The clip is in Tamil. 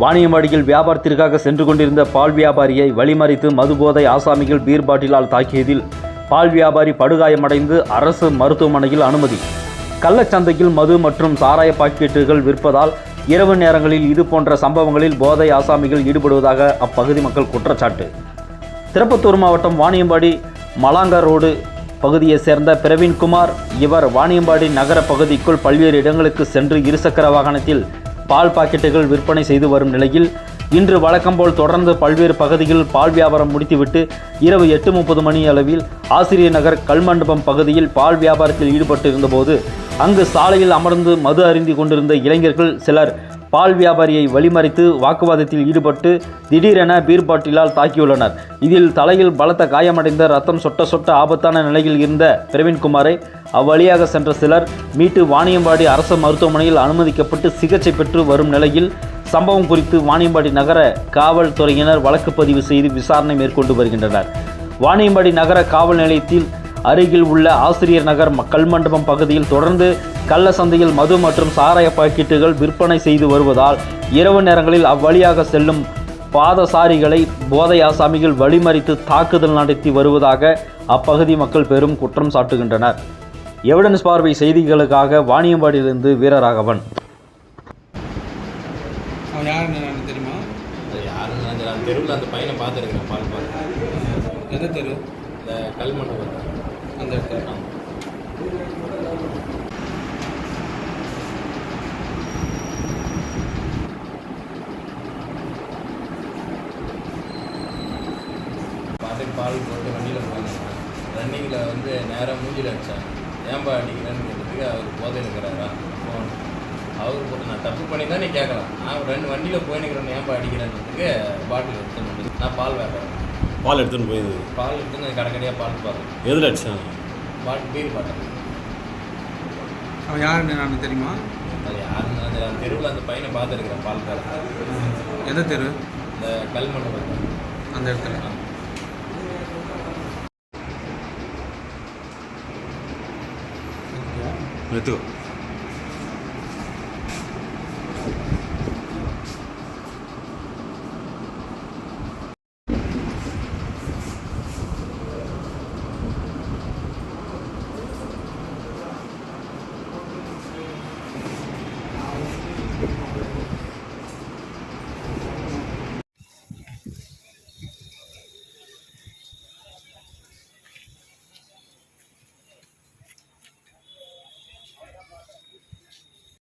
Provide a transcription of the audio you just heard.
வாணியம்பாடியில் வியாபாரத்திற்காக சென்று கொண்டிருந்த பால் வியாபாரியை வழிமறித்து மதுபோதை ஆசாமிகள் பீர் பாட்டிலால் தாக்கியதில் பால் வியாபாரி படுகாயமடைந்து அரசு மருத்துவமனையில் அனுமதி. கள்ளச்சந்தையில் மது மற்றும் சாராய பாக்கெட்டுகள் விற்பதால் இரவு நேரங்களில் இதுபோன்ற சம்பவங்களில் போதை ஆசாமிகள் ஈடுபடுவதாக அப்பகுதி மக்கள் குற்றச்சாட்டு. திருப்பத்தூர் மாவட்டம் வாணியம்பாடி மலாங்கா ரோடு பகுதியைச் சேர்ந்த பிரவீன்குமார். இவர் வாணியம்பாடி நகர பகுதிக்குள் பல்வேறு இடங்களுக்கு சென்று இருசக்கர வாகனத்தில் பால் பாக்கெட்டுகள் விற்பனை செய்து வரும் நிலையில் இன்று வழக்கம்போல் தொடர்ந்து பல்வேறு பகுதிகளில் பால் வியாபாரம் முடித்துவிட்டு இரவு 8:30 மணி அளவில் ஆசிரியர் நகர் கல்மண்டபம் பகுதியில் பால் வியாபாரத்தில் ஈடுபட்டு இருந்தபோது அங்கு சாலையில் அமர்ந்து மது அருந்தி கொண்டிருந்த இளைஞர்கள் சிலர் பால் வியாபாரியை வழிமறித்து வாக்குவாதத்தில் ஈடுபட்டு திடீரென பீர் பாட்டிலால் தாக்கியுள்ளனர். இதில் தலையில் பலத்த காயமடைந்த ரத்தம் சொட்ட சொட்ட ஆபத்தான நிலையில் இருந்த பிரவீன்குமாரை அவ்வழியாக சென்ற சிலர் மீட்டு வாணியம்பாடி அரசு மருத்துவமனையில் அனுமதிக்கப்பட்டு சிகிச்சை பெற்று வரும் நிலையில் சம்பவம் குறித்து வாணியம்பாடி நகர காவல்துறையினர் வழக்கு பதிவு செய்து விசாரணை மேற்கொண்டு வருகின்றனர். வாணியம்பாடி நகர காவல் நிலையத்தில் அருகில் உள்ள ஆசிரியர் நகர் கல்மண்டபம் பகுதியில் தொடர்ந்து கள்ள சந்தையில் மது மற்றும் சாராய பாக்கெட்டுகள் விற்பனை செய்து வருவதால் இரவு நேரங்களில் அவ்வழியாக செல்லும் பாதசாரிகளை போதை ஆசாமிகள் வழிமறித்து தாக்குதல் நடத்தி வருவதாக அப்பகுதி மக்கள் பெரும் குற்றம் சாட்டுகின்றனர். எவிடன்ஸ் பார்வை செய்திகளுக்காக வாணியம்பாடியிலிருந்து வீரராகவன். தெரியுமா? தெருவில் அந்த பையனை பார்த்துருக்கேன். பால் பார்த்து எந்த தெரு? இந்த கல்மண்டபம் அந்த இடத்துல. பாட்டுக்கு பால் போட்டு வண்டியில் போனாங்க. ரன்னிங்கில் வந்து நேராக மூஞ்சில் அடித்தாங்க. ஏன்பா அடிக்கிறேன்னு கேட்டதுக்கு அவர் போதை இருக்கிறாரா ஃபோன் அவர் போட்டு நான் தப்பு பண்ணி தான் நீ கேட்கலாம். நான் 2 வண்டியில் போயினுக்கிறேன்னு ஏன்பா அடிக்கிறேன்றதுக்கு பாட்டில் எடுத்துன்னு வந்து நான் பால் வியாபாரம் பால் எடுத்துன்னு போயிது. பால் எடுத்துன்னு கடைக்கடையாக பால் பார்த்தேன். எதில் அடிச்சான்? பாட்டு பீர் பாட்டேன். அவன் யாருன்னு நான் தெரியுமா? அது யாருன்னு அந்த தெருவில் அந்த பையனை பார்த்துருக்கிறேன். பால் காரன். எந்த தெரு? இந்த கல்மண்டபம் அந்த இடத்துல. எடுத்துக்கோ.